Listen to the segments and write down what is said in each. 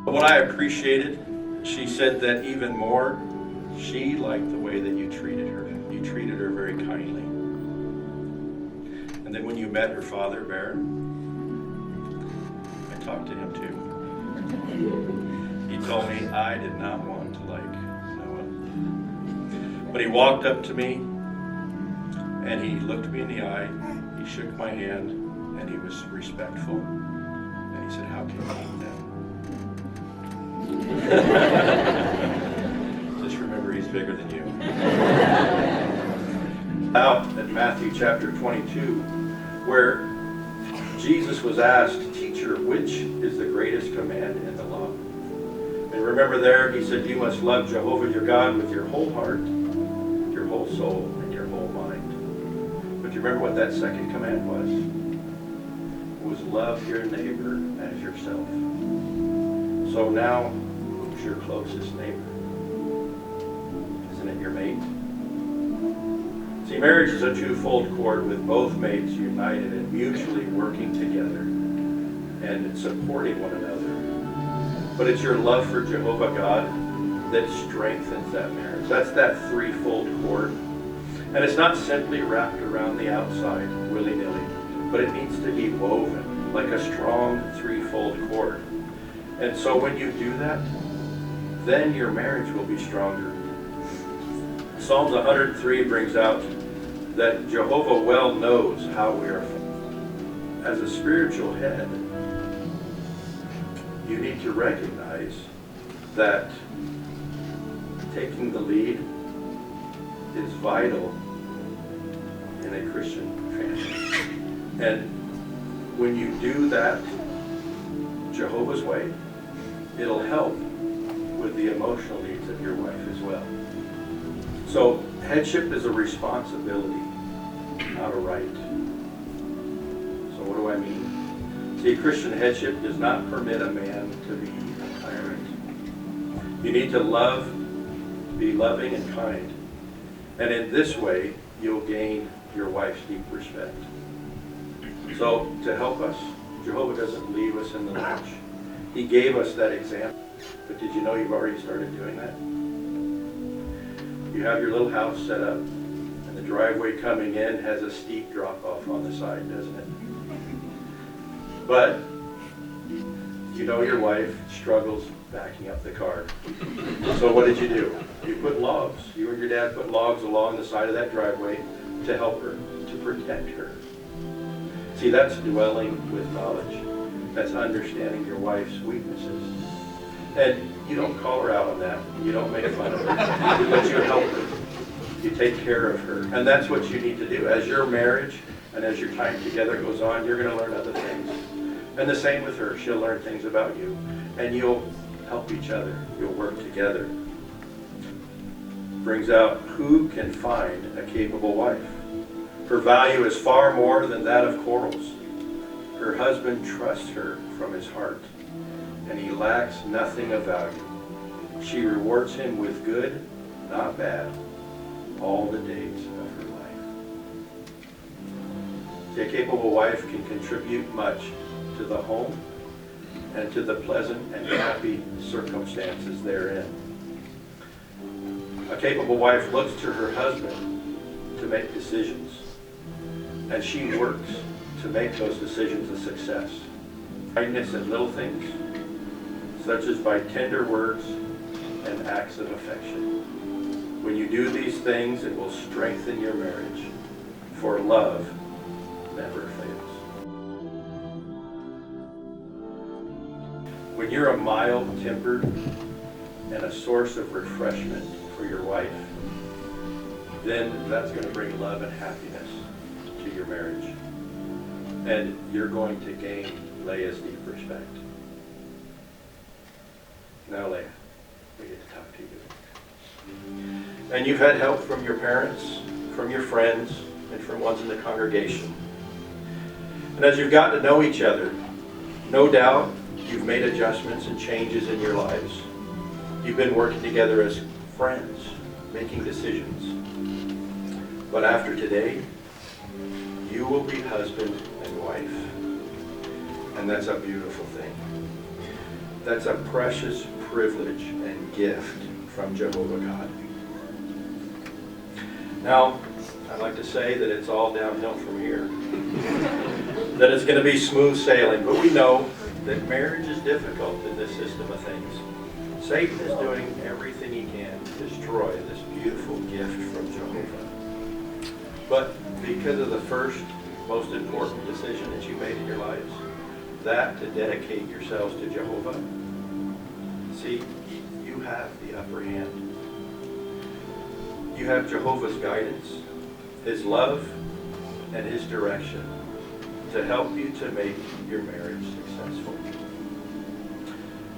What I appreciated, she said that even more, she liked the way that you treated her. You treated her very kindly. And then when you met her father, Baron, I talked to him too. He told me I did not want to like Noah. But he walked up to me and he looked me in the eye, he shook my hand, and he was respectful. And he said, "How can you eat that?" Just remember, he's bigger than you. Out at Matthew chapter 22, where Jesus was asked, "Teacher, which is the greatest command in the law?" And remember there, he said, "You must love Jehovah your God with your whole heart, your whole soul, and your whole mind." But you remember what that second command was? It was love your neighbor as yourself. So now, who's your closest neighbor? Isn't it your mate? See, marriage is a twofold cord with both mates united and mutually working together and supporting one another. But it's your love for Jehovah God that strengthens that marriage. That's that threefold cord. And it's not simply wrapped around the outside willy-nilly, but it needs to be woven like a strong threefold cord. And so when you do that, then your marriage will be stronger. Psalms 103 brings out that Jehovah well knows how we are. As a spiritual head, you need to recognize that taking the lead is vital in a Christian family. And when you do that Jehovah's way, it'll help with the emotional needs of your wife as well. So headship is a responsibility, not a right. So what do I mean? See, Christian headship does not permit a man to be a tyrant. You need to love, be loving and kind. And in this way, you'll gain your wife's deep respect. So to help us, Jehovah doesn't leave us in the lurch. He gave us that example. But did you know you've already started doing that? You have your little house set up, and the driveway coming in has a steep drop-off on the side, doesn't it? But you know your wife struggles backing up the car. So what did you do? You put logs. You and your dad put logs along the side of that driveway to help her, to protect her. See, that's dwelling with knowledge. That's understanding your wife's weaknesses. And you don't call her out on that. You don't make fun of her. But you help her. You take care of her. And that's what you need to do. As your marriage and as your time together goes on, you're going to learn other things. And the same with her. She'll learn things about you. And you'll help each other. You'll work together. Brings out, who can find a capable wife? Her value is far more than that of corals. Her husband trusts her from his heart, and he lacks nothing of value. She rewards him with good, not bad, all the days of her life. See, a capable wife can contribute much to the home and to the pleasant and happy circumstances therein. A capable wife looks to her husband to make decisions, and she works to make those decisions a success. Kindness in little things, such as by tender words and acts of affection. When you do these things, it will strengthen your marriage, for love never fails. When you're a mild-tempered and a source of refreshment for your wife, then that's going to bring love and happiness to your marriage. And you're going to gain Laya's deep respect. Now, Laya, we get to talk to you. And you've had help from your parents, from your friends, and from ones in the congregation. And as you've gotten to know each other, no doubt you've made adjustments and changes in your lives. You've been working together as friends, making decisions. But after today, you will be husband and wife. And that's a beautiful thing. That's a precious privilege and gift from Jehovah God. Now, I'd like to say that it's all downhill from here. That it's going to be smooth sailing, but we know that marriage is difficult in this system of things. Satan is doing everything he can to destroy this beautiful gift from Jehovah. But because of the first most important decision that you made in your lives, that to dedicate yourselves to Jehovah, see, you have the upper hand. You have Jehovah's guidance, His love, and His direction to help you to make your marriage successful.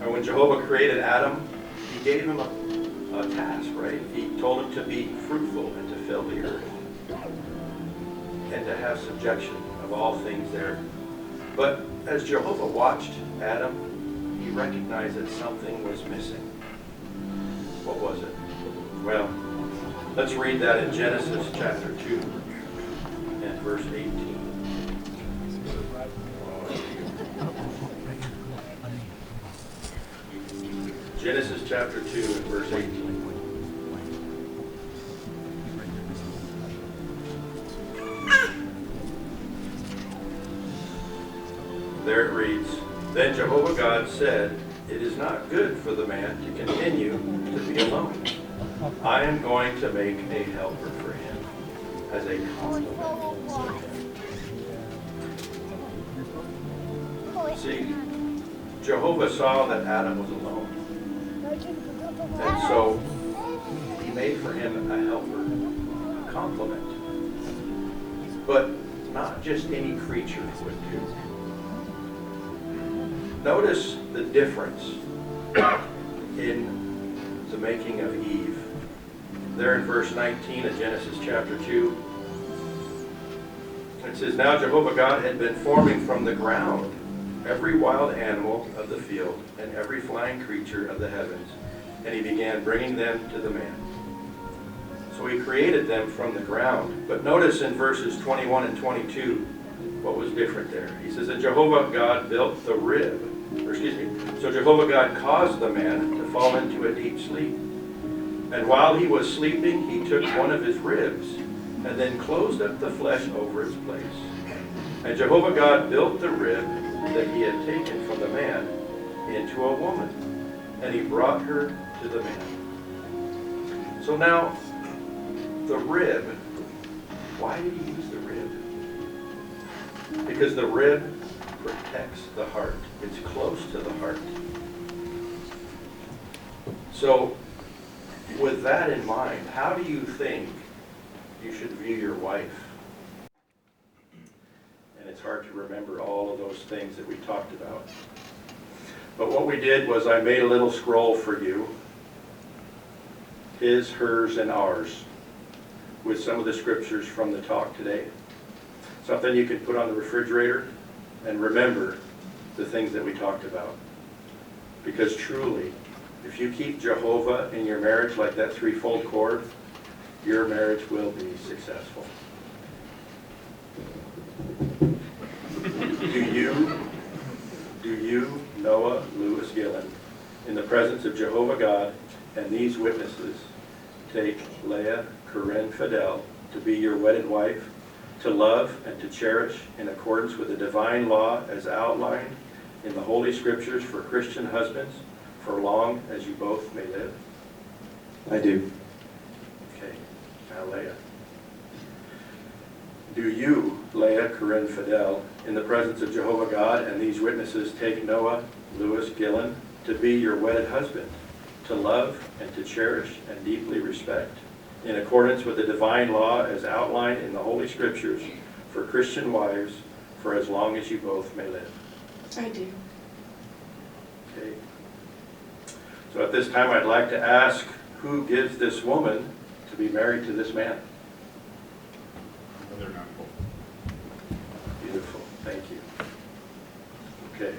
And when Jehovah created Adam, He gave him a task, right? He told him to be fruitful and to fill the earth and to have subjection of all things there. But as Jehovah watched Adam, He recognized that something was missing. What was it? Well, let's read that in Genesis chapter 2 and verse 18. Genesis chapter 2 and verse 18. There it reads, "Then Jehovah God said, 'It is not good for the man to continue to be alone. I am going to make a helper for him as a complement for him.'" See, Jehovah saw that Adam was alone. And so He made for him a helper, a complement. But not just any creature would do. Notice the difference in the making of Eve. There in verse 19 of Genesis chapter 2, it says, "Now Jehovah God had been forming from the ground every wild animal of the field and every flying creature of the heavens, and He began bringing them to the man." So He created them from the ground. But notice in verses 21 and 22 what was different there. He says that Jehovah God built the rib, so Jehovah God caused the man to fall into a deep sleep. And while he was sleeping, He took one of his ribs and then closed up the flesh over its place. And Jehovah God built the rib that He had taken from the man into a woman, and He brought her to the man. So now, the rib, why did He use the rib? Because the rib protects the heart. It's close to the heart. So, with that in mind, how do you think you should view your wife? And it's hard to remember all of those things that we talked about. But what we did was I made a little scroll for you. His, hers, and ours. With some of the scriptures from the talk today. Something you can put on the refrigerator and remember the things that we talked about. Because truly, if you keep Jehovah in your marriage like that threefold cord, your marriage will be successful. Do you, Noah Lewis Gillen, in the presence of Jehovah God and these witnesses, take Laya Corinne Fidel to be your wedded wife, to love and to cherish in accordance with the divine law as outlined in the Holy Scriptures for Christian husbands, for long as you both may live? I do. Okay, now Laya. Do you, Laya Corinne Fidel, in the presence of Jehovah God and these witnesses, take Noah Lewis Gillen to be your wedded husband, to love and to cherish and deeply respect, in accordance with the divine law as outlined in the Holy Scriptures, for Christian wives, for as long as you both may live? I do. Okay. So at this time I'd like to ask, who gives this woman to be married to this man? They're not full. Beautiful, thank you. Okay.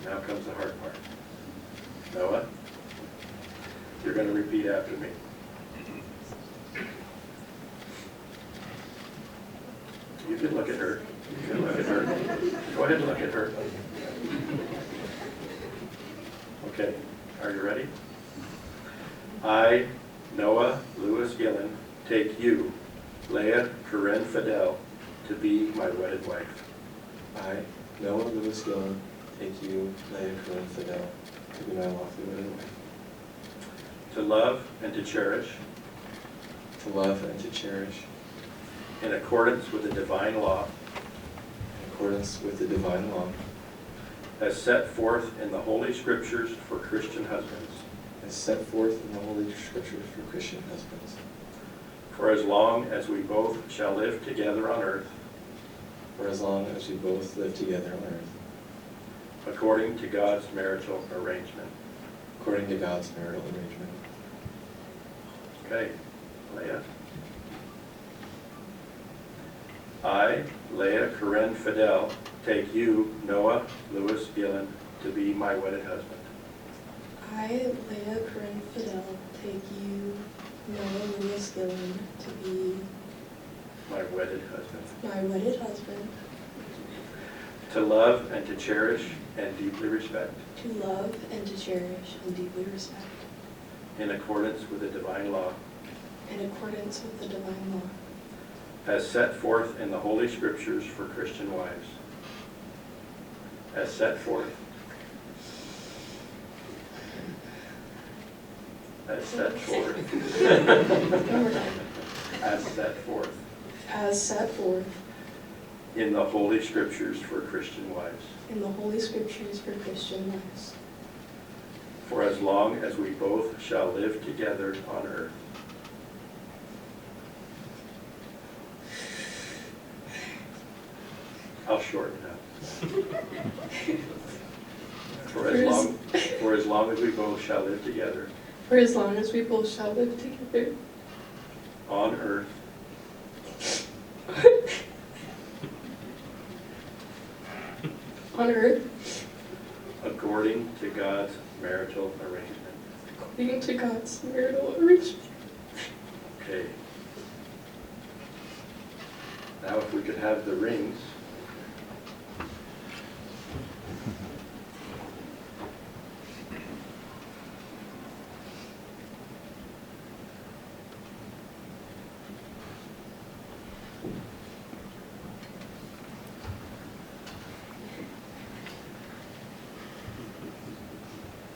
Now comes the hard part. Noah, you're going to repeat after me. You can look at her. You can look at her. Go ahead and look at her. Okay, are you ready? I, Noah Lewis Gillen, take you, Laya Corinne Fidel, to be my wedded wife. I, Noah Lewis Gillen, take you, Laya Corinne Fidel, to be my lawfully wedded wife. To love and to cherish, To love and to cherish, in accordance with the divine law, in accordance with the divine law, as set forth in the Holy Scriptures for Christian husbands, as set forth in the Holy Scriptures for Christian husbands, for as long as we both shall live together on earth, for as long as we both live together on earth, according to God's marital arrangement. according to God's marital arrangement. Okay, Leah. I, Laya Corinne Fidel, take you, Noah Lewis Gillen, to be my wedded husband. I, Laya Corinne Fidel, take you, Noah Lewis Gillen, to be My wedded husband. my wedded husband, To love and to cherish and deeply respect, to love and to cherish and deeply respect, in accordance with the divine law, in accordance with the divine law, as set forth in the Holy Scriptures for Christian wives. As set forth. As set forth. One more time. As set forth As set forth in the Holy Scriptures for Christian wives. in the Holy Scriptures for Christian wives, For as long as we both shall live together on earth. I'll shorten that. For as long as we both shall live together for as long as we both shall live together on earth, on earth, according to God's marital arrangement. according to God's marital arrangement. Okay. Now if we could have the rings.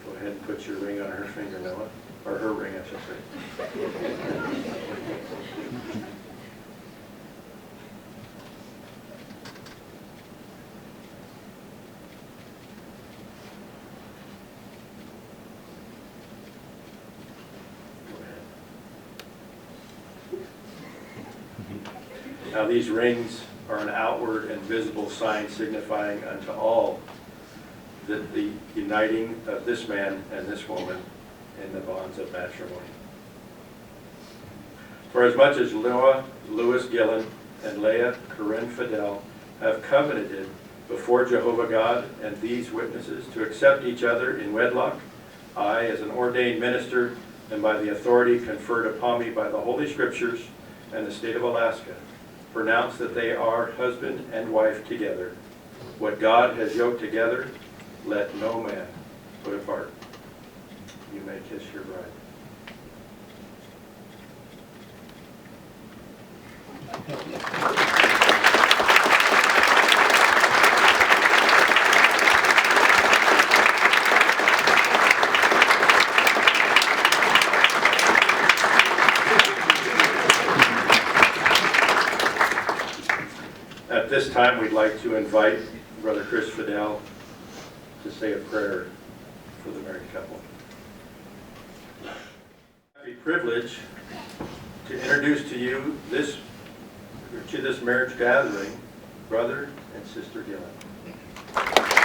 Go ahead and put your ring on her finger, Noah, or her ring, I should say. Now these rings are an outward and visible sign signifying unto all that the uniting of this man and this woman in the bonds of matrimony. For as much as Noah Lewis Gillen and Laya Corinne Fidel have covenanted before Jehovah God and these witnesses to accept each other in wedlock, I, as an ordained minister and by the authority conferred upon me by the Holy Scriptures and the state of Alaska, pronounce that they are husband and wife together. What God has yoked together, let no man put apart. You may kiss your bride. At this time, we'd like to invite Brother Chris Fidel to say a prayer for the married couple. Happy privilege to introduce to you this marriage gathering, brother and sister Gillen.